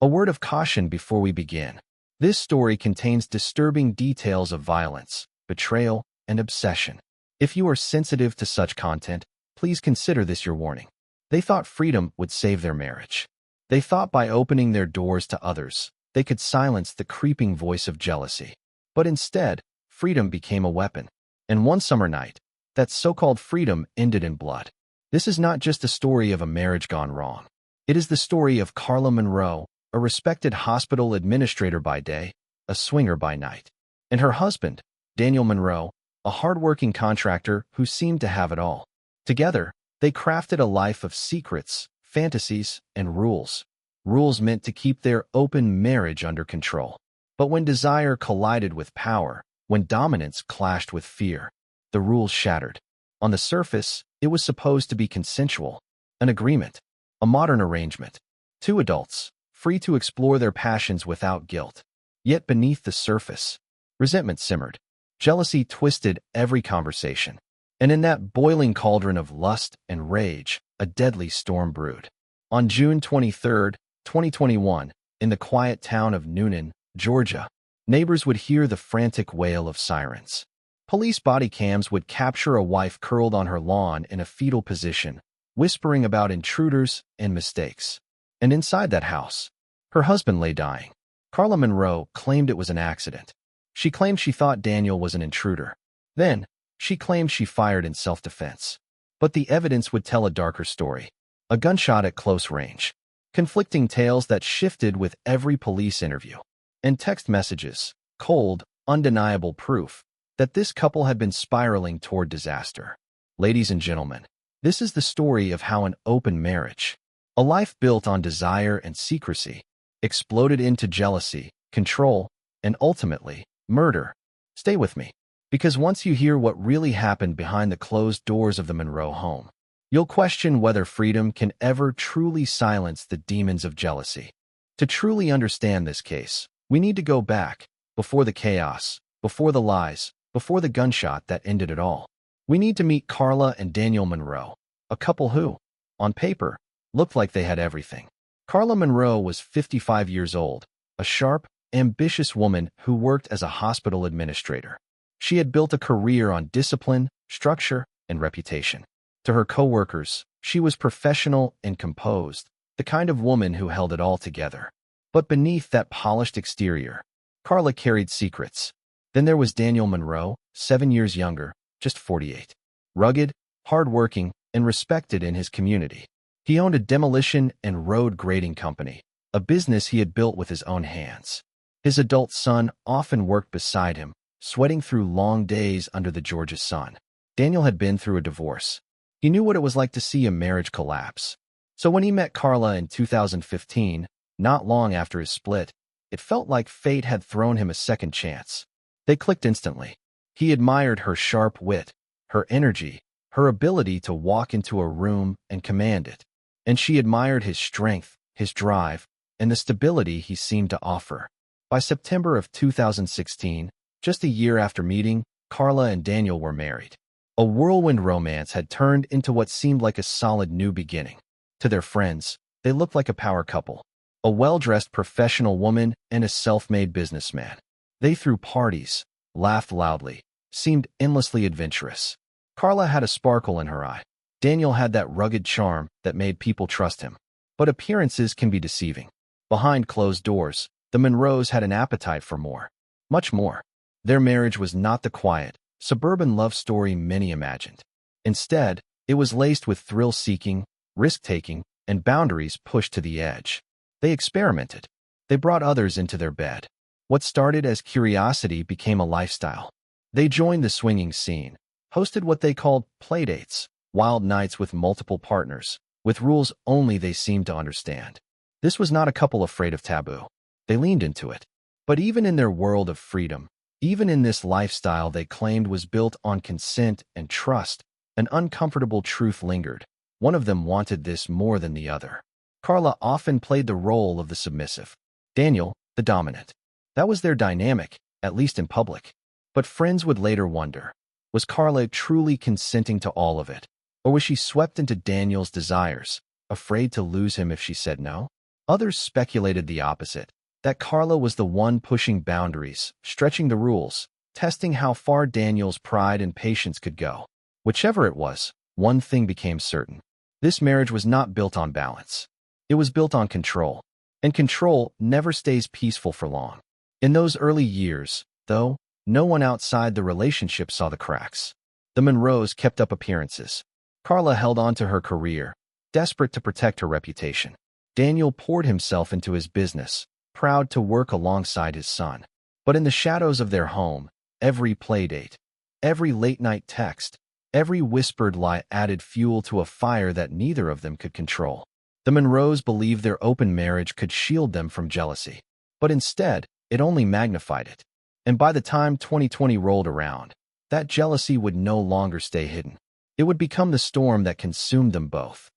A word of caution before we begin. This story contains disturbing details of violence, betrayal, and obsession. If you are sensitive to such content, please consider this your warning. They thought freedom would save their marriage. They thought by opening their doors to others, they could silence the creeping voice of jealousy. But instead, freedom became a weapon. And one summer night, that so-called freedom ended in blood. This is not just a story of a marriage gone wrong. It is the story of Carla Monroe, a respected hospital administrator by day, a swinger by night, and her husband, Daniel Monroe, a hard-working contractor who seemed to have it all. Together, they crafted a life of secrets, fantasies, and rules. Rules meant to keep their open marriage under control. But when desire collided with power, when dominance clashed with fear, the rules shattered. On the surface, it was supposed to be consensual, an agreement, a modern arrangement. Two adults, free to explore their passions without guilt. Yet beneath the surface, resentment simmered. Jealousy twisted every conversation. And in that boiling cauldron of lust and rage, a deadly storm brewed. On June 23, 2021, in the quiet town of Noonan, Georgia, neighbors would hear the frantic wail of sirens. Police body cams would capture a wife curled on her lawn in a fetal position, whispering about intruders and mistakes. And inside that house, her husband lay dying. Carla Monroe claimed it was an accident. She claimed she thought Daniel was an intruder. Then, she claimed she fired in self-defense. But the evidence would tell a darker story. A gunshot at close range. Conflicting tales that shifted with every police interview. And text messages, cold, undeniable proof that this couple had been spiraling toward disaster. Ladies and gentlemen, this is the story of how an open marriage, a life built on desire and secrecy, exploded into jealousy, control, and ultimately, murder. Stay with me, because once you hear what really happened behind the closed doors of the Monroe home, you'll question whether freedom can ever truly silence the demons of jealousy. To truly understand this case, we need to go back, before the chaos, before the lies, before the gunshot that ended it all. We need to meet Carla and Daniel Monroe, a couple who, on paper, looked like they had everything. Carla Monroe was 55 years old, a sharp, ambitious woman who worked as a hospital administrator. She had built a career on discipline, structure, and reputation. To her coworkers, she was professional and composed, the kind of woman who held it all together. But beneath that polished exterior, Carla carried secrets. Then there was Daniel Monroe, 7 years younger, just 48. Rugged, hard-working, and respected in his community. He owned a demolition and road grading company, a business he had built with his own hands. His adult son often worked beside him, sweating through long days under the Georgia sun. Daniel had been through a divorce. He knew what it was like to see a marriage collapse. So when he met Carla in 2015, not long after his split, it felt like fate had thrown him a second chance. They clicked instantly. He admired her sharp wit, her energy, her ability to walk into a room and command it. And she admired his strength, his drive, and the stability he seemed to offer. By September of 2016, just a year after meeting, Carla and Daniel were married. A whirlwind romance had turned into what seemed like a solid new beginning. To their friends, they looked like a power couple. A well-dressed professional woman and a self-made businessman. They threw parties, laughed loudly, seemed endlessly adventurous. Carla had a sparkle in her eye. Daniel had that rugged charm that made people trust him. But appearances can be deceiving. Behind closed doors, the Monroes had an appetite for more. Much more. Their marriage was not the quiet, suburban love story many imagined. Instead, it was laced with thrill-seeking, risk-taking, and boundaries pushed to the edge. They experimented. They brought others into their bed. What started as curiosity became a lifestyle. They joined the swinging scene, hosted what they called playdates, wild nights with multiple partners, with rules only they seemed to understand. This was not a couple afraid of taboo. They leaned into it. But even in their world of freedom, even in this lifestyle they claimed was built on consent and trust, an uncomfortable truth lingered. One of them wanted this more than the other. Carla often played the role of the submissive. Daniel, the dominant. That was their dynamic, at least in public. But friends would later wonder, was Carla truly consenting to all of it? Or was she swept into Daniel's desires, afraid to lose him if she said no? Others speculated the opposite, that Carla was the one pushing boundaries, stretching the rules, testing how far Daniel's pride and patience could go. Whichever it was, one thing became certain. This marriage was not built on balance. It was built on control, and control never stays peaceful for long. In those early years, though, no one outside the relationship saw the cracks. The Monroes kept up appearances. Carla held on to her career, desperate to protect her reputation. Daniel poured himself into his business, proud to work alongside his son. But in the shadows of their home, every playdate, every late-night text, every whispered lie added fuel to a fire that neither of them could control. The Monroes believed their open marriage could shield them from jealousy. But instead, it only magnified it. And by the time 2020 rolled around, that jealousy would no longer stay hidden. It would become the storm that consumed them both.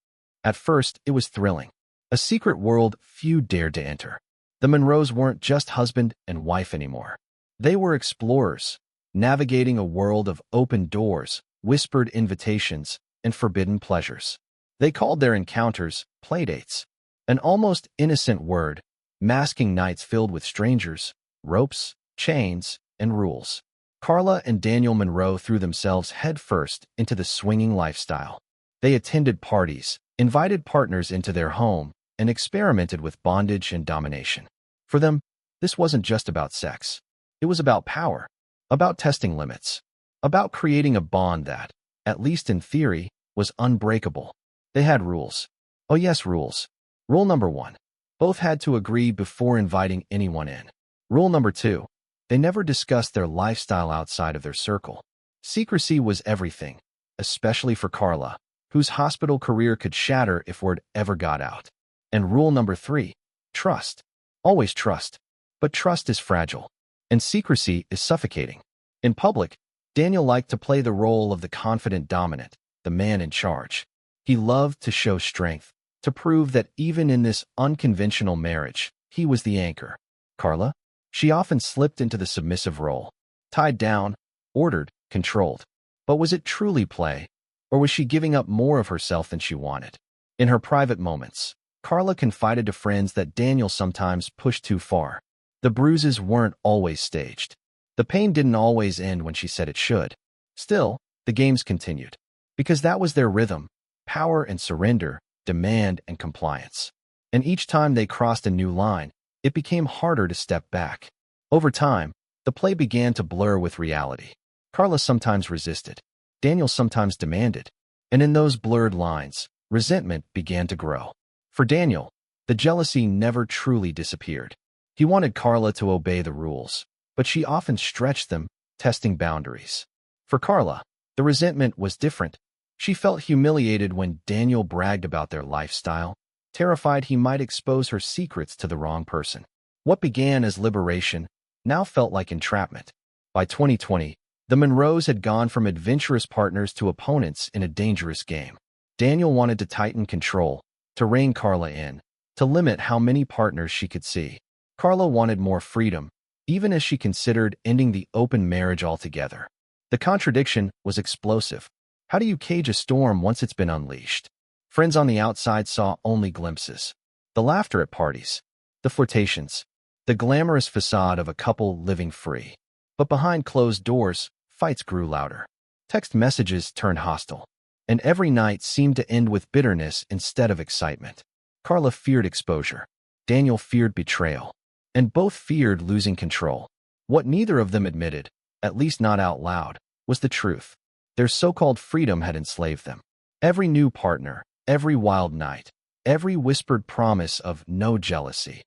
At first, it was thrilling. A secret world few dared to enter. The Monroes weren't just husband and wife anymore. They were explorers, navigating a world of open doors, whispered invitations, and forbidden pleasures. They called their encounters playdates, an almost innocent word, masking nights filled with strangers, ropes, chains, and rules. Carla and Daniel Monroe threw themselves headfirst into the swinging lifestyle. They attended parties, invited partners into their home, and experimented with bondage and domination. For them, this wasn't just about sex. It was about power, about testing limits, about creating a bond that, at least in theory, was unbreakable. They had rules. Oh yes, rules. Rule number 1. Both had to agree before inviting anyone in. Rule number 2. They never discussed their lifestyle outside of their circle. Secrecy was everything, especially for Carla, whose hospital career could shatter if word ever got out. And rule number 3, trust. Always trust. But trust is fragile, and secrecy is suffocating. In public, Daniel liked to play the role of the confident dominant, the man in charge. He loved to show strength, to prove that even in this unconventional marriage, he was the anchor. Carla? She often slipped into the submissive role, tied down, ordered, controlled. But was it truly play, or was she giving up more of herself than she wanted? In her private moments, Carla confided to friends that Daniel sometimes pushed too far. The bruises weren't always staged. The pain didn't always end when she said it should. Still, the games continued. Because that was their rhythm: power and surrender, demand and compliance. And each time they crossed a new line, it became harder to step back. Over time, the play began to blur with reality. Carla sometimes resisted. Daniel sometimes demanded. And in those blurred lines, resentment began to grow. For Daniel, the jealousy never truly disappeared. He wanted Carla to obey the rules, but she often stretched them, testing boundaries. For Carla, the resentment was different. She felt humiliated when Daniel bragged about their lifestyle, terrified he might expose her secrets to the wrong person. What began as liberation now felt like entrapment. By 2020, the Monroes had gone from adventurous partners to opponents in a dangerous game. Daniel wanted to tighten control, to rein Carla in, to limit how many partners she could see. Carla wanted more freedom, even as she considered ending the open marriage altogether. The contradiction was explosive. How do you cage a storm once it's been unleashed? Friends on the outside saw only glimpses. The laughter at parties, the flirtations, the glamorous facade of a couple living free. But behind closed doors, fights grew louder. Text messages turned hostile. And every night seemed to end with bitterness instead of excitement. Carla feared exposure. Daniel feared betrayal. And both feared losing control. What neither of them admitted, at least not out loud, was the truth. Their so-called freedom had enslaved them. Every new partner, every wild night, every whispered promise of no jealousy,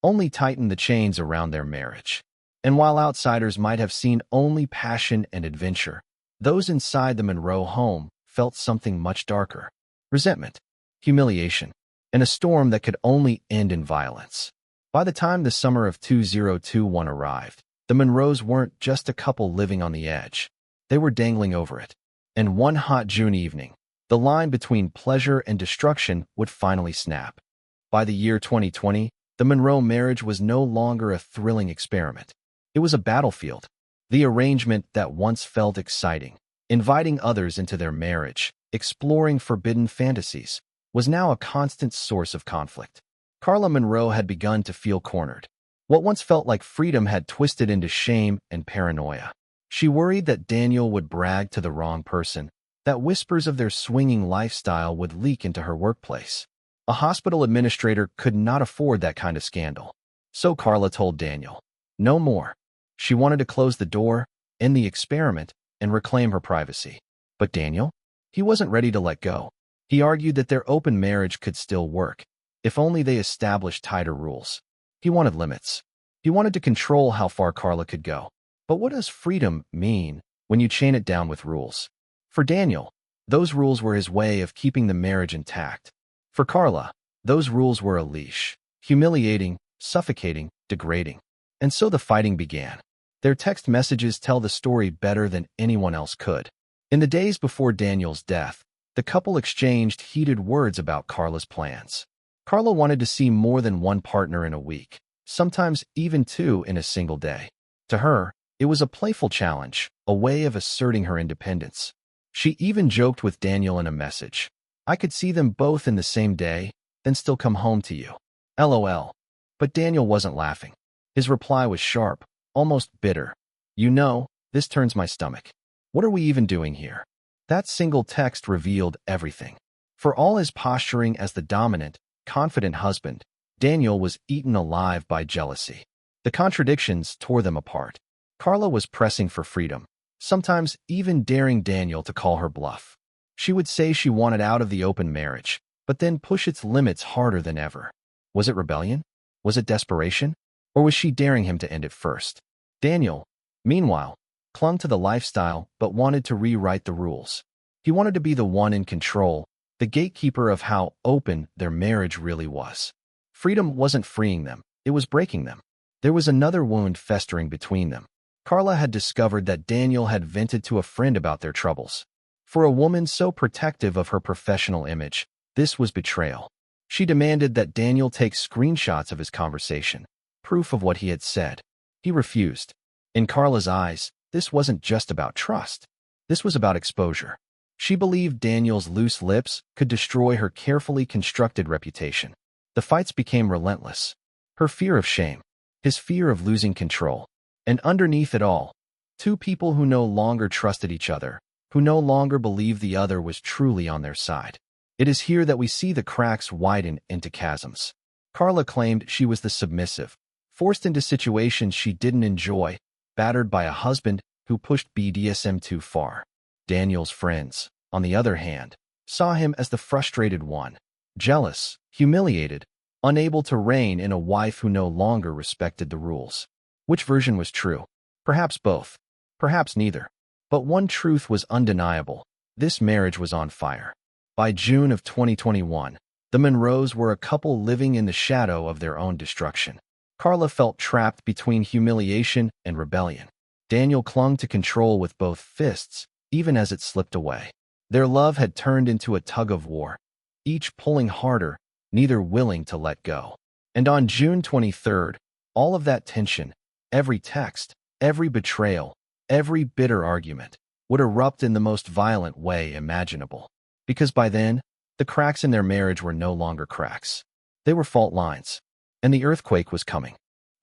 only tightened the chains around their marriage. And while outsiders might have seen only passion and adventure, those inside the Monroe home felt something much darker: resentment, humiliation, and a storm that could only end in violence. By the time the summer of 2021 arrived, the Monroes weren't just a couple living on the edge. They were dangling over it. And one hot June evening, the line between pleasure and destruction would finally snap. By the year 2020, the Monroe marriage was no longer a thrilling experiment. It was a battlefield. The arrangement that once felt exciting, inviting others into their marriage, exploring forbidden fantasies, was now a constant source of conflict. Carla Monroe had begun to feel cornered. What once felt like freedom had twisted into shame and paranoia. She worried that Daniel would brag to the wrong person, that whispers of their swinging lifestyle would leak into her workplace. A hospital administrator could not afford that kind of scandal. So Carla told Daniel, no more. She wanted to close the door, end the experiment, and reclaim her privacy. But Daniel? He wasn't ready to let go. He argued that their open marriage could still work, if only they established tighter rules. He wanted limits. He wanted to control how far Carla could go. But what does freedom mean when you chain it down with rules? For Daniel, those rules were his way of keeping the marriage intact. For Carla, those rules were a leash, humiliating, suffocating, degrading. And so the fighting began. Their text messages tell the story better than anyone else could. In the days before Daniel's death, the couple exchanged heated words about Carla's plans. Carla wanted to see more than one partner in a week, sometimes even two in a single day. To her, it was a playful challenge, a way of asserting her independence. She even joked with Daniel in a message. I could see them both in the same day, then still come home to you. LOL. But Daniel wasn't laughing. His reply was sharp, almost bitter. You know, this turns my stomach. What are we even doing here? That single text revealed everything. For all his posturing as the dominant, confident husband, Daniel was eaten alive by jealousy. The contradictions tore them apart. Carla was pressing for freedom, sometimes even daring Daniel to call her bluff. She would say she wanted out of the open marriage, but then push its limits harder than ever. Was it rebellion? Was it desperation? Or was she daring him to end it first? Daniel, meanwhile, clung to the lifestyle but wanted to rewrite the rules. He wanted to be the one in control, the gatekeeper of how open their marriage really was. Freedom wasn't freeing them, it was breaking them. There was another wound festering between them. Carla had discovered that Daniel had vented to a friend about their troubles. For a woman so protective of her professional image, this was betrayal. She demanded that Daniel take screenshots of his conversation, proof of what he had said. He refused. In Carla's eyes, this wasn't just about trust. This was about exposure. She believed Daniel's loose lips could destroy her carefully constructed reputation. The fights became relentless. Her fear of shame, his fear of losing control. And underneath it all, two people who no longer trusted each other, who no longer believed the other was truly on their side. It is here that we see the cracks widen into chasms. Carla claimed she was the submissive, forced into situations she didn't enjoy, battered by a husband who pushed BDSM too far. Daniel's friends, on the other hand, saw him as the frustrated one, jealous, humiliated, unable to rein in a wife who no longer respected the rules. Which version was true? Perhaps both. Perhaps neither. But one truth was undeniable. This marriage was on fire. By June of 2021, the Monroes were a couple living in the shadow of their own destruction. Carla felt trapped between humiliation and rebellion. Daniel clung to control with both fists, even as it slipped away. Their love had turned into a tug-of-war, each pulling harder, neither willing to let go. And on June 23rd, all of that tension, every text, every betrayal, every bitter argument, would erupt in the most violent way imaginable. Because by then, the cracks in their marriage were no longer cracks. They were fault lines. And the earthquake was coming.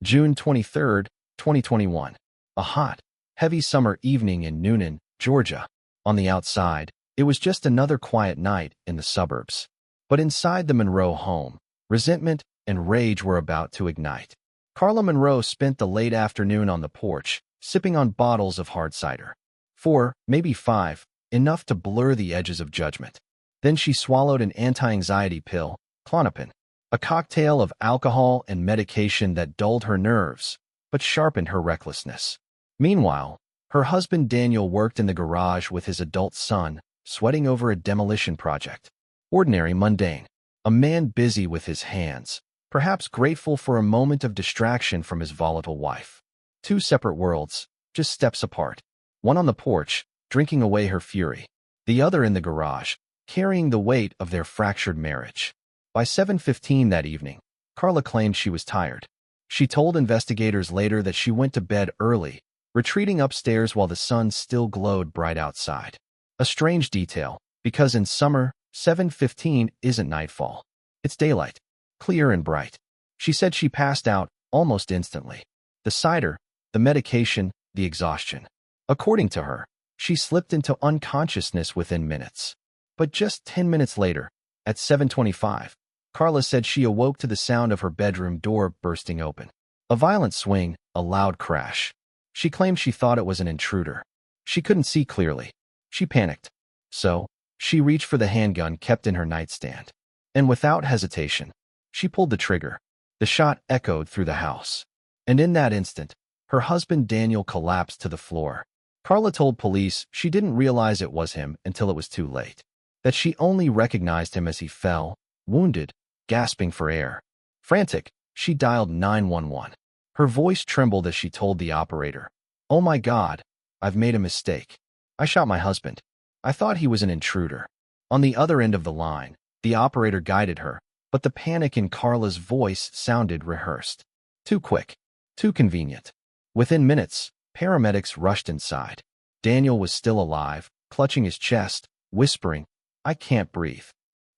June 23rd, 2021. A hot, heavy summer evening in Noonan, Georgia. On the outside, it was just another quiet night in the suburbs. But inside the Monroe home, resentment and rage were about to ignite. Carla Monroe spent the late afternoon on the porch, sipping on bottles of hard cider. 4, maybe 5, enough to blur the edges of judgment. Then she swallowed an anti-anxiety pill, Klonopin, a cocktail of alcohol and medication that dulled her nerves, but sharpened her recklessness. Meanwhile, her husband Daniel worked in the garage with his adult son, sweating over a demolition project. Ordinary, mundane. A man busy with his hands, perhaps grateful for a moment of distraction from his volatile wife. Two separate worlds, just steps apart. One on the porch, drinking away her fury. The other in the garage, carrying the weight of their fractured marriage. By 7:15 that evening, Carla claimed she was tired. She told investigators later that she went to bed early, retreating upstairs while the sun still glowed bright outside. A strange detail, because in summer, 7:15 isn't nightfall. It's daylight. clear and bright. She said she passed out almost instantly. The cider, the medication, the exhaustion. According to her, she slipped into unconsciousness within minutes. But just 10 minutes later, at 7:25, Carla said she awoke to the sound of her bedroom door bursting open. A violent swing, a loud crash. She claimed she thought it was an intruder. She couldn't see clearly. She panicked. So, she reached for the handgun kept in her nightstand. And without hesitation, she pulled the trigger. The shot echoed through the house. And in that instant, her husband Daniel collapsed to the floor. Carla told police she didn't realize it was him until it was too late. That she only recognized him as he fell, wounded, gasping for air. Frantic, she dialed 911. Her voice trembled as she told the operator, "Oh my God, I've made a mistake. I shot my husband. I thought he was an intruder." On the other end of the line, the operator guided her, but the panic in Carla's voice sounded rehearsed. Too quick. Too convenient. Within minutes, paramedics rushed inside. Daniel was still alive, clutching his chest, whispering, "I can't breathe."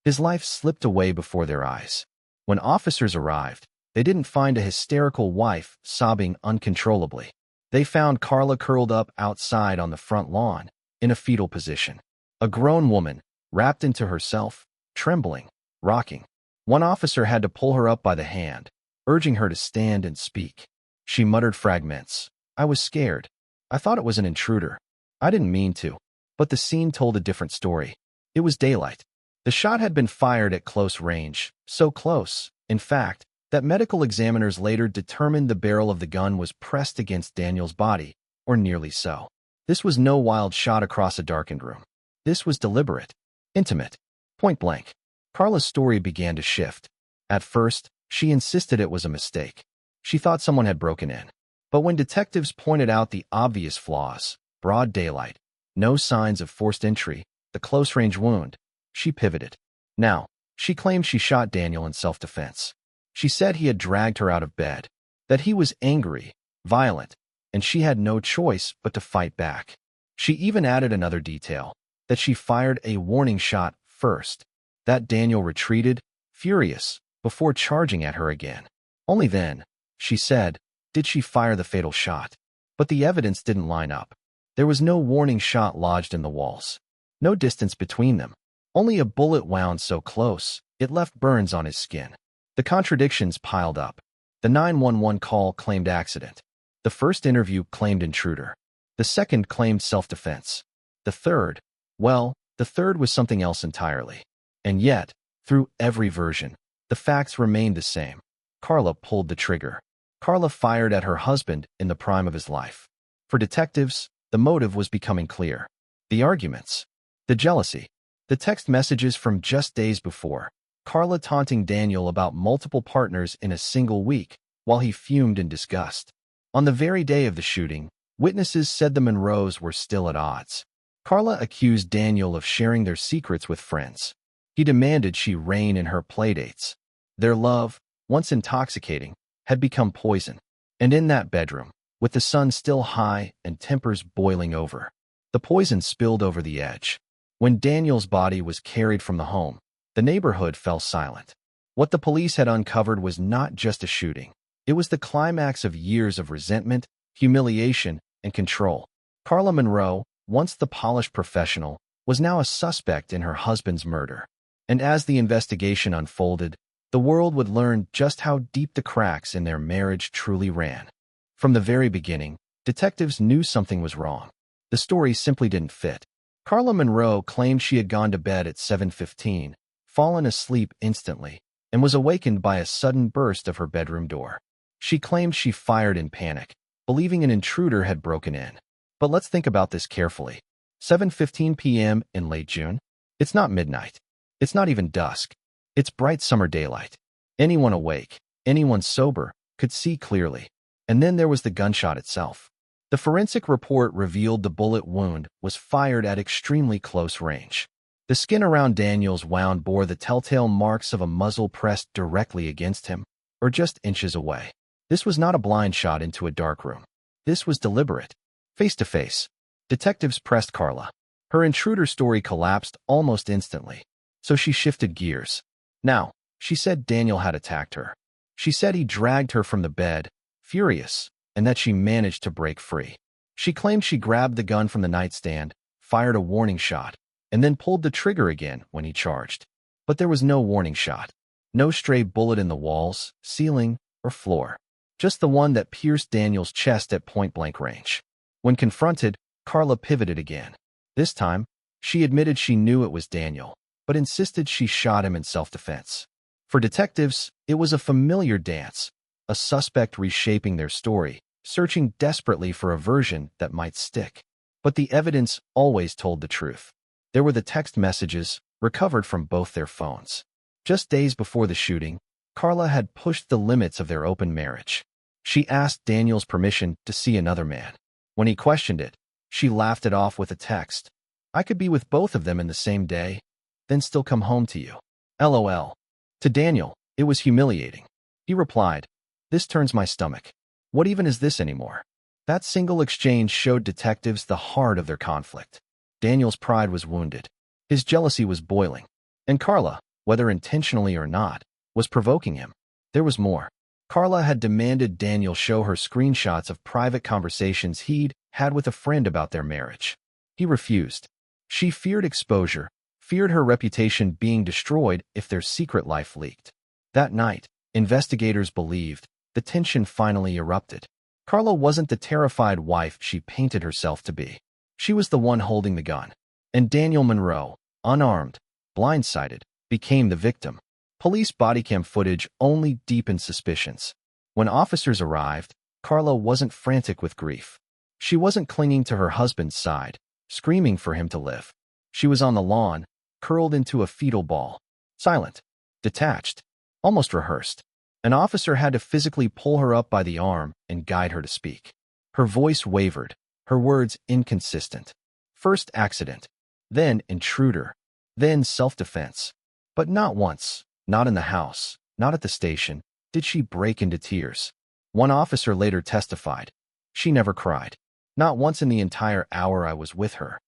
His life slipped away before their eyes. When officers arrived, they didn't find a hysterical wife sobbing uncontrollably. They found Carla curled up outside on the front lawn, in a fetal position. A grown woman, wrapped into herself, trembling, rocking. One officer had to pull her up by the hand, urging her to stand and speak. She muttered fragments. "I was scared. I thought it was an intruder. I didn't mean to." But the scene told a different story. It was daylight. The shot had been fired at close range, so close, in fact, that medical examiners later determined the barrel of the gun was pressed against Daniel's body, or nearly so. This was no wild shot across a darkened room. This was deliberate, intimate, point blank. Carla's story began to shift. At first, she insisted it was a mistake. She thought someone had broken in. But when detectives pointed out the obvious flaws, broad daylight, no signs of forced entry, the close-range wound, she pivoted. Now, she claimed she shot Daniel in self-defense. She said he had dragged her out of bed, that he was angry, violent, and she had no choice but to fight back. She even added another detail, that she fired a warning shot first, that Daniel retreated, furious, before charging at her again. Only then, she said, did she fire the fatal shot. But the evidence didn't line up. There was no warning shot lodged in the walls. No distance between them. Only a bullet wound so close, it left burns on his skin. The contradictions piled up. The 911 call claimed accident. The first interview claimed intruder. The second claimed self-defense. The third was something else entirely. And yet, through every version, the facts remained the same. Carla pulled the trigger. Carla fired at her husband in the prime of his life. For detectives, the motive was becoming clear. The arguments, the jealousy, the text messages from just days before, Carla taunting Daniel about multiple partners in a single week, while he fumed in disgust. On the very day of the shooting, witnesses said the Monroes were still at odds. Carla accused Daniel of sharing their secrets with friends. He demanded she rein in her playdates. Their love, once intoxicating, had become poison. And in that bedroom, with the sun still high and tempers boiling over, the poison spilled over the edge. When Daniel's body was carried from the home, the neighborhood fell silent. What the police had uncovered was not just a shooting. It was the climax of years of resentment, humiliation, and control. Carla Monroe, once the polished professional, was now a suspect in her husband's murder. And as the investigation unfolded, the world would learn just how deep the cracks in their marriage truly ran. From the very beginning, detectives knew something was wrong. The story simply didn't fit. Carla Monroe claimed she had gone to bed at 7:15, fallen asleep instantly, and was awakened by a sudden burst of her bedroom door. She claimed she fired in panic, believing an intruder had broken in. But let's think about this carefully. 7:15 p.m. in late June? It's not midnight. It's not even dusk. It's bright summer daylight. Anyone awake, anyone sober, could see clearly. And then there was the gunshot itself. The forensic report revealed the bullet wound was fired at extremely close range. The skin around Daniel's wound bore the telltale marks of a muzzle pressed directly against him, or just inches away. This was not a blind shot into a dark room. This was deliberate. Face to face, detectives pressed Carla. Her intruder story collapsed almost instantly, so she shifted gears. Now, She said Daniel had attacked her. She said he dragged her from the bed, furious, and that she managed to break free. She claimed she grabbed the gun from the nightstand, fired a warning shot, and then pulled the trigger again when he charged. But there was no warning shot. No stray bullet in the walls, ceiling, or floor. Just the one that pierced Daniel's chest at point-blank range. When confronted, Carla pivoted again. This time, she admitted she knew it was Daniel, but insisted she shot him in self-defense. For detectives, it was a familiar dance, a suspect reshaping their story, searching desperately for a version that might stick. But the evidence always told the truth. There were the text messages, recovered from both their phones. Just days before the shooting, Carla had pushed the limits of their open marriage. She asked Daniel's permission to see another man. When he questioned it, she laughed it off with a text. "I could be with both of them in the same day, then still come home to you. LOL. To Daniel, it was humiliating. He replied, "This turns my stomach. What even is this anymore?" That single exchange showed detectives the heart of their conflict. Daniel's pride was wounded. His jealousy was boiling. And Carla, whether intentionally or not, was provoking him. There was more. Carla had demanded Daniel show her screenshots of private conversations he'd had with a friend about their marriage. He refused. She feared exposure, feared her reputation being destroyed if their secret life leaked. That night, investigators believed, the tension finally erupted. Carla wasn't the terrified wife she painted herself to be. She was the one holding the gun. And Daniel Monroe, unarmed, blindsided, became the victim. Police bodycam footage only deepened suspicions. When officers arrived, Carla wasn't frantic with grief. She wasn't clinging to her husband's side, screaming for him to live. She was on the lawn, curled into a fetal ball, silent, detached, almost rehearsed. An officer had to physically pull her up by the arm and guide her to speak. Her voice wavered, her words inconsistent. First accident, then intruder, then self-defense. But not once, not in the house, not at the station, did she break into tears. One officer later testified, "She never cried. Not once in the entire hour I was with her."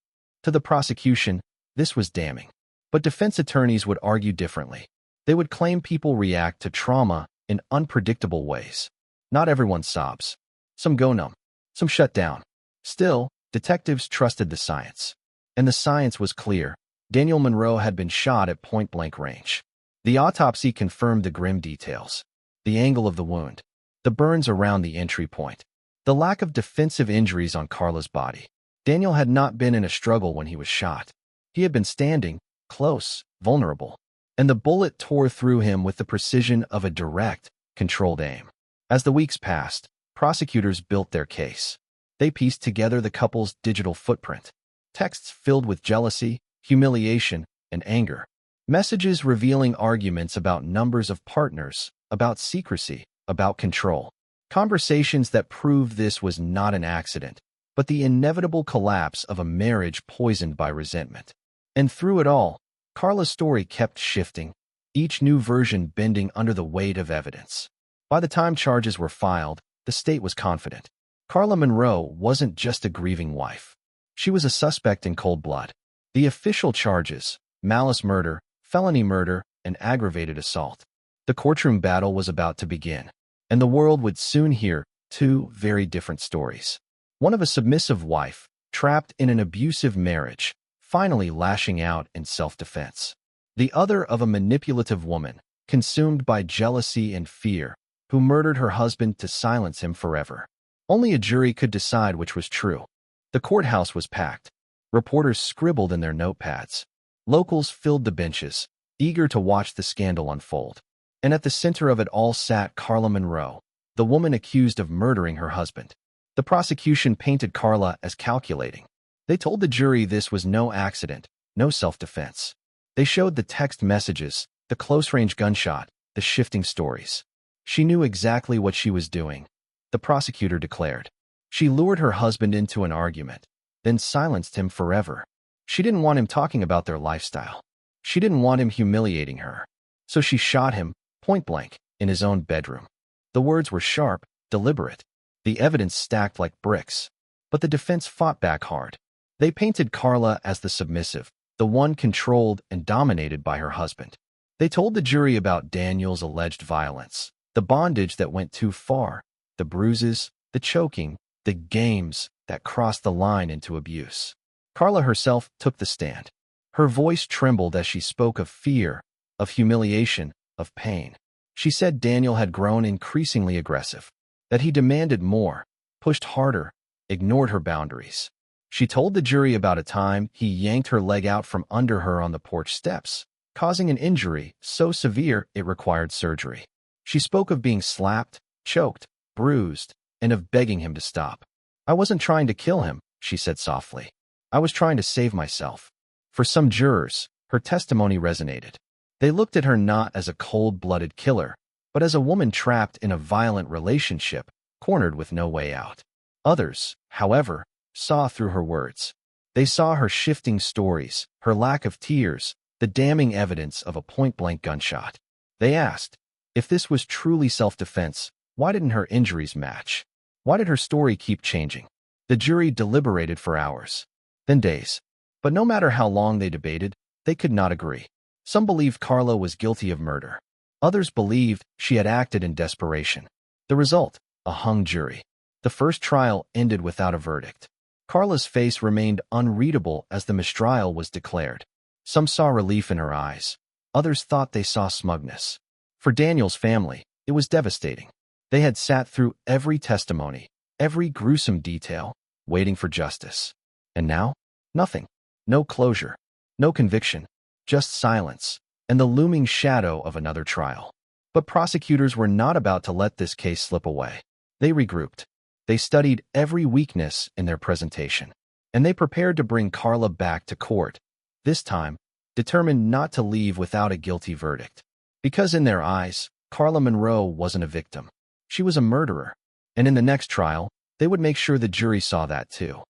To the prosecution, this was damning. But defense attorneys would argue differently. They would claim people react to trauma in unpredictable ways. Not everyone sobs. Some go numb. Some shut down. Still, detectives trusted the science. And the science was clear. Daniel Monroe had been shot at point-blank range. The autopsy confirmed the grim details. The angle of the wound. The burns around the entry point. The lack of defensive injuries on Carla's body. Daniel had not been in a struggle when he was shot. He had been standing, close, vulnerable. And the bullet tore through him with the precision of a direct, controlled aim. As the weeks passed, prosecutors built their case. They pieced together the couple's digital footprint. Texts filled with jealousy, humiliation, and anger. Messages revealing arguments about numbers of partners, about secrecy, about control. Conversations that proved this was not an accident, but the inevitable collapse of a marriage poisoned by resentment. And through it all, Carla's story kept shifting, each new version bending under the weight of evidence. By the time charges were filed, the state was confident. Carla Monroe wasn't just a grieving wife. She was a suspect in cold blood. The official charges, malice murder, felony murder, and aggravated assault. The courtroom battle was about to begin, and the world would soon hear two very different stories. One of a submissive wife, trapped in an abusive marriage, finally lashing out in self-defense. The other of a manipulative woman, consumed by jealousy and fear, who murdered her husband to silence him forever. Only a jury could decide which was true. The courthouse was packed. Reporters scribbled in their notepads. Locals filled the benches, eager to watch the scandal unfold. And at the center of it all sat Carla Monroe, the woman accused of murdering her husband. The prosecution painted Carla as calculating. They told the jury this was no accident, no self-defense. They showed the text messages, the close-range gunshot, the shifting stories. She knew exactly what she was doing, the prosecutor declared. She lured her husband into an argument, then silenced him forever. She didn't want him talking about their lifestyle. She didn't want him humiliating her. So she shot him, point blank, in his own bedroom. The words were sharp, deliberate. The evidence stacked like bricks. But the defense fought back hard. They painted Carla as the submissive, the one controlled and dominated by her husband. They told the jury about Daniel's alleged violence, the bondage that went too far, the bruises, the choking, the games that crossed the line into abuse. Carla herself took the stand. Her voice trembled as she spoke of fear, of humiliation, of pain. She said Daniel had grown increasingly aggressive, that he demanded more, pushed harder, ignored her boundaries. She told the jury about a time he yanked her leg out from under her on the porch steps, causing an injury so severe it required surgery. She spoke of being slapped, choked, bruised, and of begging him to stop. "I wasn't trying to kill him," she said softly. "I was trying to save myself." For some jurors, her testimony resonated. They looked at her not as a cold-blooded killer, but as a woman trapped in a violent relationship, cornered with no way out. Others, however, saw through her words. They saw her shifting stories, her lack of tears, the damning evidence of a point-blank gunshot. They asked, if this was truly self-defense, why didn't her injuries match? Why did her story keep changing? The jury deliberated for hours, then days. But no matter how long they debated, they could not agree. Some believed Carla was guilty of murder. Others believed she had acted in desperation. The result, a hung jury. The first trial ended without a verdict. Carla's face remained unreadable as the mistrial was declared. Some saw relief in her eyes. Others thought they saw smugness. For Daniel's family, it was devastating. They had sat through every testimony, every gruesome detail, waiting for justice. And now, nothing. No closure, no conviction, just silence, and the looming shadow of another trial. But prosecutors were not about to let this case slip away. They regrouped. They studied every weakness in their presentation, and they prepared to bring Carla back to court, this time determined not to leave without a guilty verdict. Because in their eyes, Carla Monroe wasn't a victim. She was a murderer, and in the next trial, they would make sure the jury saw that too.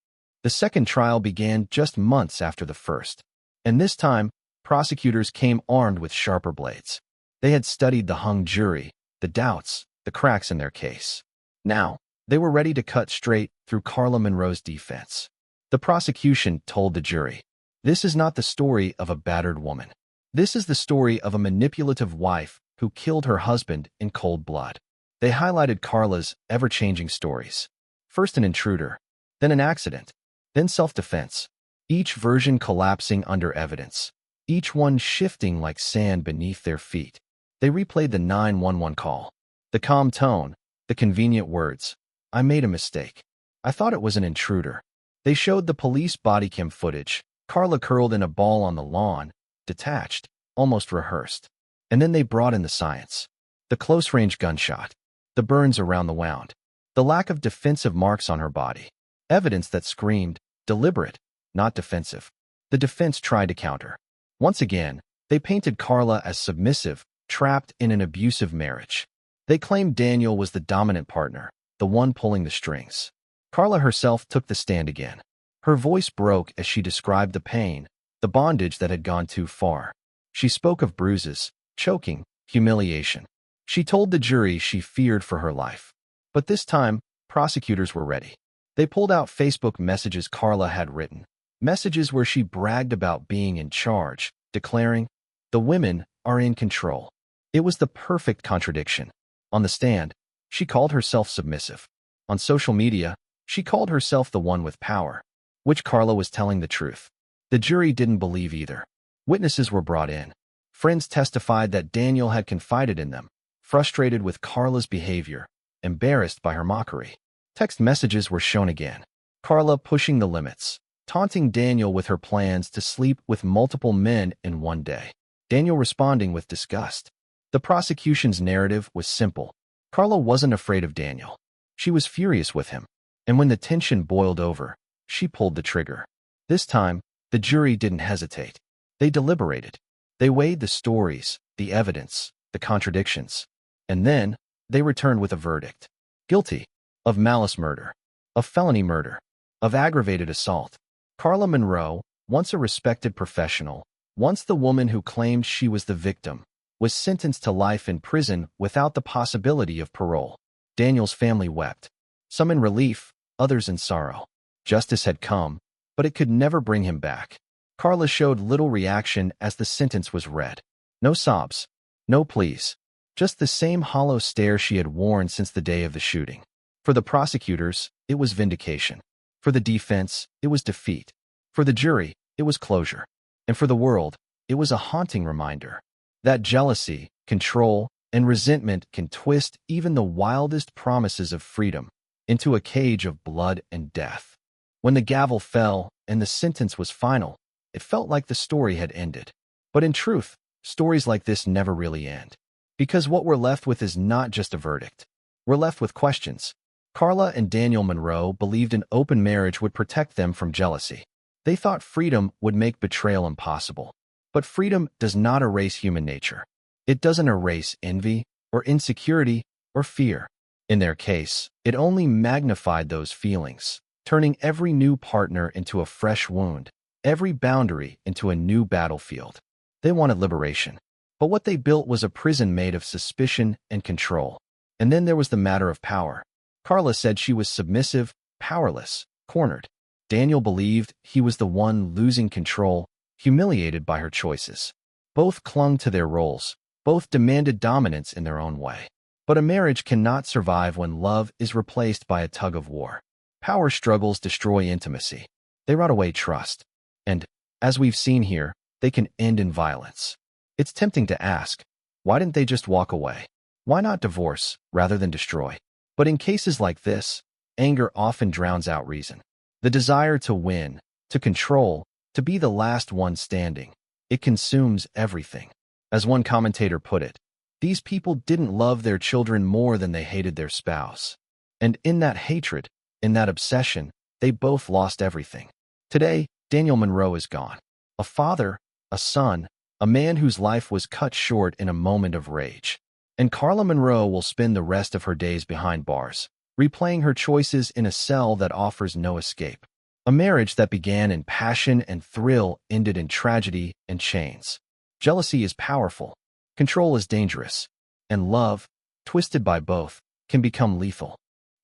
The second trial began just months after the first, and this time, prosecutors came armed with sharper blades. They had studied the hung jury, the doubts, the cracks in their case. Now, they were ready to cut straight through Carla Monroe's defense. The prosecution told the jury, "This is not the story of a battered woman. This is the story of a manipulative wife who killed her husband in cold blood." They highlighted Carla's ever-changing stories. First an intruder, then an accident, then self-defense, each version collapsing under evidence, each one shifting like sand beneath their feet. They replayed the 911 call, the calm tone, the convenient words. "I made a mistake. I thought it was an intruder." They showed the police body cam footage, Carla curled in a ball on the lawn, detached, almost rehearsed. And then they brought in the science. The close-range gunshot, the burns around the wound, the lack of defensive marks on her body. Evidence that screamed, deliberate, not defensive. The defense tried to counter. Once again, they painted Carla as submissive, trapped in an abusive marriage. They claimed Daniel was the dominant partner, the one pulling the strings. Carla herself took the stand again. Her voice broke as she described the pain, the bondage that had gone too far. She spoke of bruises, choking, humiliation. She told the jury she feared for her life. But this time, prosecutors were ready. They pulled out Facebook messages Carla had written, messages where she bragged about being in charge, declaring, "The women are in control." It was the perfect contradiction. On the stand, she called herself submissive. On social media, she called herself the one with power. Which Carla was telling the truth? The jury didn't believe either. Witnesses were brought in. Friends testified that Daniel had confided in them, frustrated with Carla's behavior, embarrassed by her mockery. Text messages were shown again. Carla pushing the limits, taunting Daniel with her plans to sleep with multiple men in one day. Daniel responding with disgust. The prosecution's narrative was simple. Carla wasn't afraid of Daniel. She was furious with him. And when the tension boiled over, she pulled the trigger. This time, the jury didn't hesitate. They deliberated. They weighed the stories, the evidence, the contradictions. And then, they returned with a verdict. Guilty of malice murder, of felony murder, of aggravated assault. Carla Monroe, once a respected professional, once the woman who claimed she was the victim, was sentenced to life in prison without the possibility of parole. Daniel's family wept, some in relief, others in sorrow. Justice had come, but it could never bring him back. Carla showed little reaction as the sentence was read. No sobs. No pleas. Just the same hollow stare she had worn since the day of the shooting. For the prosecutors, it was vindication. For the defense, it was defeat. For the jury, it was closure. And for the world, it was a haunting reminder that jealousy, control, and resentment can twist even the wildest promises of freedom into a cage of blood and death. When the gavel fell and the sentence was final, it felt like the story had ended. But in truth, stories like this never really end. Because what we're left with is not just a verdict. We're left with questions. Carla and Daniel Monroe believed an open marriage would protect them from jealousy. They thought freedom would make betrayal impossible. But freedom does not erase human nature. It doesn't erase envy or insecurity or fear. In their case, it only magnified those feelings, turning every new partner into a fresh wound, every boundary into a new battlefield. They wanted liberation. But what they built was a prison made of suspicion and control. And then there was the matter of power. Carla said she was submissive, powerless, cornered. Daniel believed he was the one losing control, humiliated by her choices. Both clung to their roles. Both demanded dominance in their own way. But a marriage cannot survive when love is replaced by a tug of war. Power struggles destroy intimacy. They rot away trust. And, as we've seen here, they can end in violence. It's tempting to ask, why didn't they just walk away? Why not divorce rather than destroy? But in cases like this, anger often drowns out reason. The desire to win, to control, to be the last one standing, it consumes everything. As one commentator put it, these people didn't love their children more than they hated their spouse. And in that hatred, in that obsession, they both lost everything. Today, Daniel Monroe is gone. A father, a son, a man whose life was cut short in a moment of rage. And Carla Monroe will spend the rest of her days behind bars, replaying her choices in a cell that offers no escape. A marriage that began in passion and thrill ended in tragedy and chains. Jealousy is powerful, control is dangerous, and love, twisted by both, can become lethal.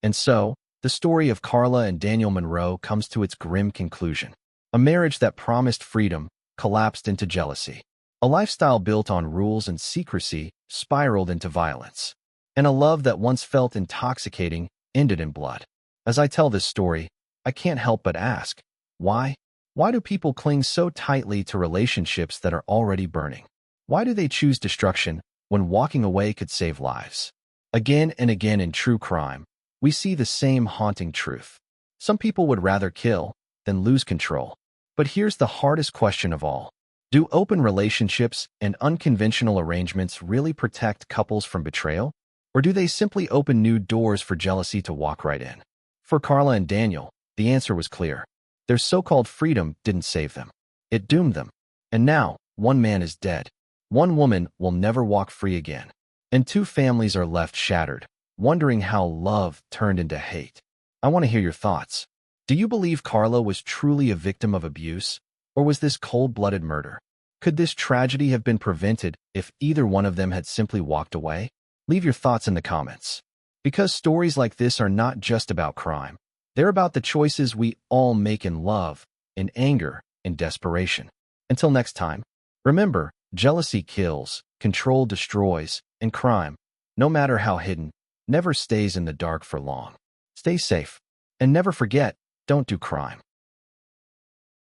And so, the story of Carla and Daniel Monroe comes to its grim conclusion. A marriage that promised freedom collapsed into jealousy. A lifestyle built on rules and secrecy spiraled into violence. And a love that once felt intoxicating ended in blood. As I tell this story, I can't help but ask, why? Why do people cling so tightly to relationships that are already burning? Why do they choose destruction when walking away could save lives? Again and again in true crime, we see the same haunting truth. Some people would rather kill than lose control. But here's the hardest question of all. Do open relationships and unconventional arrangements really protect couples from betrayal? Or do they simply open new doors for jealousy to walk right in? For Carla and Daniel, the answer was clear. Their so-called freedom didn't save them. It doomed them. And now, one man is dead. One woman will never walk free again. And two families are left shattered, wondering how love turned into hate. I want to hear your thoughts. Do you believe Carla was truly a victim of abuse? Or was this cold-blooded murder? Could this tragedy have been prevented if either one of them had simply walked away? Leave your thoughts in the comments. Because stories like this are not just about crime. They're about the choices we all make in love, in anger, in desperation. Until next time, remember, jealousy kills, control destroys, and crime, no matter how hidden, never stays in the dark for long. Stay safe. And never forget, don't do crime.